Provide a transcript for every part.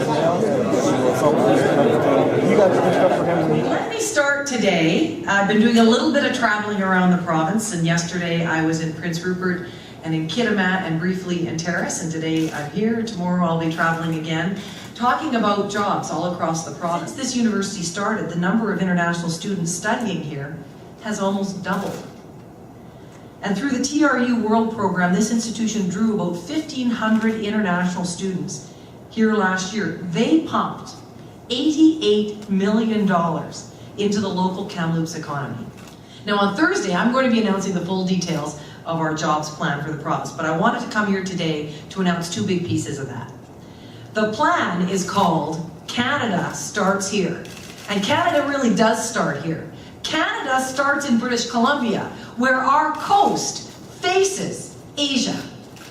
Let me start today. I've been doing a little bit of traveling around the province, and yesterday I was in Prince Rupert and in Kitimat and briefly in Terrace, and today I'm here. Tomorrow I'll be traveling again, talking about jobs all across the province. Since this university started, the number of international students studying here has almost doubled. And through the TRU World Program, this institution drew about 1,500 international students here last year. They pumped $88 million into the local Kamloops economy. Now on Thursday, I'm going to be announcing the full details of our jobs plan for the province, but I wanted to come here today to announce two big pieces of that. The plan is called Canada Starts Here. And Canada really does start here. Canada starts in British Columbia, where our coast faces Asia.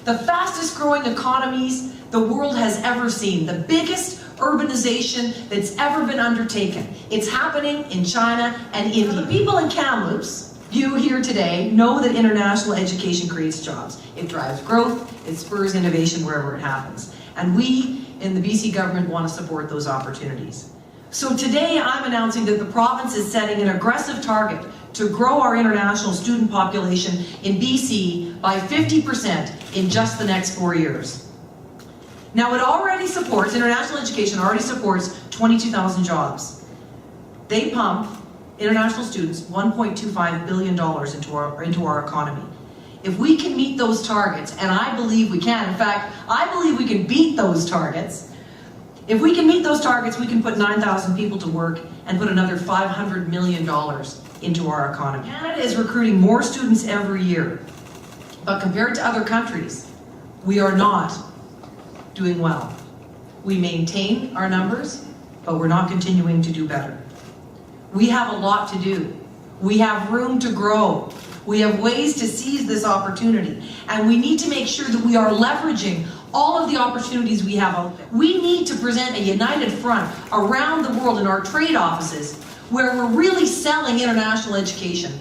The fastest growing economies the world has ever seen. The biggest urbanization that's ever been undertaken. It's happening in China and India. The people in Kamloops, you here today, know that international education creates jobs. It drives growth, it spurs innovation wherever it happens. And we in the BC government want to support those opportunities. So today I'm announcing that the province is setting an aggressive target to grow our international student population in BC by 50% in just the next 4 years. Now it already supports, international education already supports 22,000 jobs. They pump, international students, $1.25 billion into our economy. If we can meet those targets, and I believe we can, in fact, I believe we can beat those targets. If we can meet those targets, we can put 9,000 people to work and put another $500 million into our economy. Canada is recruiting more students every year, but compared to other countries, we are not doing well. We maintain our numbers, but we're not continuing to do better. We have a lot to do. We have room to grow. We have ways to seize this opportunity, and we need to make sure that we are leveraging all of the opportunities we have out there. We need to present a united front around the world in our trade offices where we're really selling international education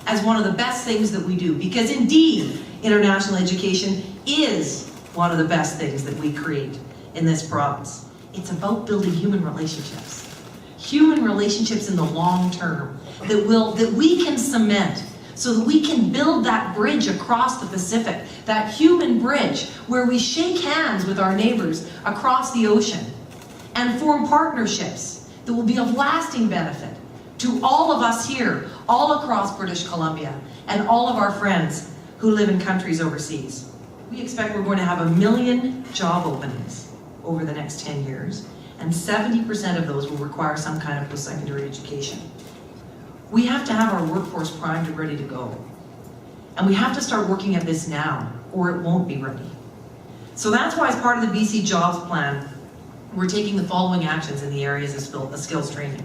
as one of the best things that we do, because indeed, international education is one of the best things that we create in this province. It's about building human relationships. Human relationships in the long term that we can cement, so that we can build that bridge across the Pacific, that human bridge where we shake hands with our neighbors across the ocean and form partnerships that will be of lasting benefit to all of us here, all across British Columbia, and all of our friends who live in countries overseas. We expect we're going to have 1 million job openings over the next 10 years, and 70% of those will require some kind of post-secondary education. We have to have our workforce primed and ready to go. And we have to start working at this now, or it won't be ready. So that's why, as part of the BC Jobs Plan, we're taking the following actions in the areas of skills training.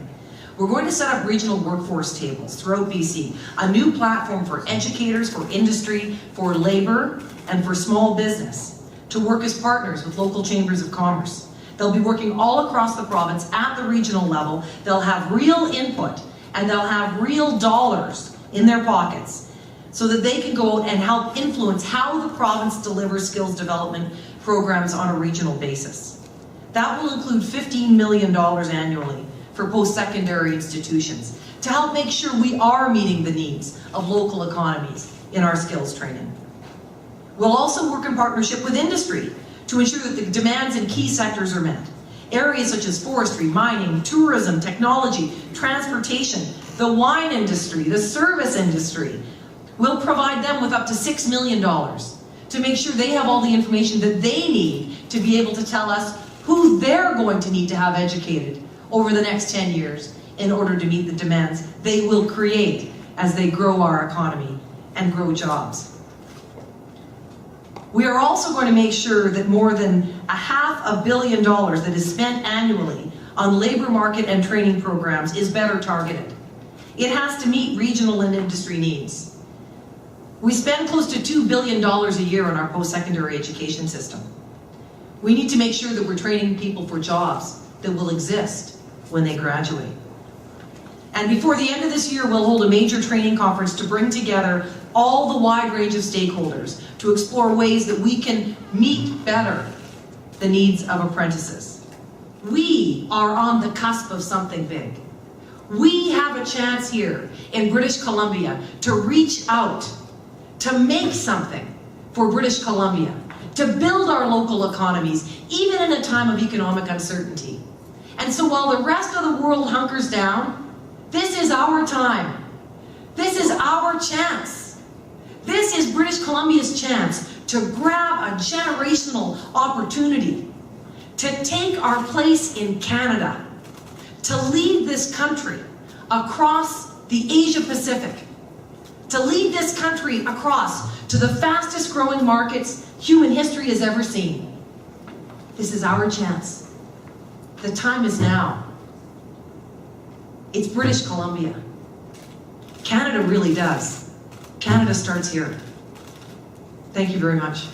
We're going to set up regional workforce tables throughout BC, a new platform for educators, for industry, for labor, and for small business, to work as partners with local chambers of commerce. They'll be working all across the province at the regional level. They'll have real input, and they'll have real dollars in their pockets so that they can go out and help influence how the province delivers skills development programs on a regional basis. That will include $15 million annually for post-secondary institutions to help make sure we are meeting the needs of local economies in our skills training. We'll also work in partnership with industry to ensure that the demands in key sectors are met. Areas such as forestry, mining, tourism, technology, transportation, the wine industry, the service industry. We'll provide them with up to $6 million to make sure they have all the information that they need to be able to tell us who they're going to need to have educated over the next 10 years in order to meet the demands they will create as they grow our economy and grow jobs. We are also going to make sure that more than $500 million that is spent annually on labor market and training programs is better targeted. It has to meet regional and industry needs. We spend close to $2 billion a year on our post-secondary education system. We need to make sure that we're training people for jobs that will exist when they graduate. And before the end of this year, we'll hold a major training conference to bring together all the wide range of stakeholders to explore ways that we can meet better the needs of apprentices. We are on the cusp of something big. We have a chance here in British Columbia to reach out, to make something for British Columbia, to build our local economies, even in a time of economic uncertainty. And so while the rest of the world hunkers down, this is our time. This is our chance. This is British Columbia's chance to grab a generational opportunity to take our place in Canada, to lead this country across the Asia Pacific, to lead this country across to the fastest growing markets human history has ever seen. This is our chance. The time is now. It's British Columbia. Canada really does. Canada starts here. Thank you very much.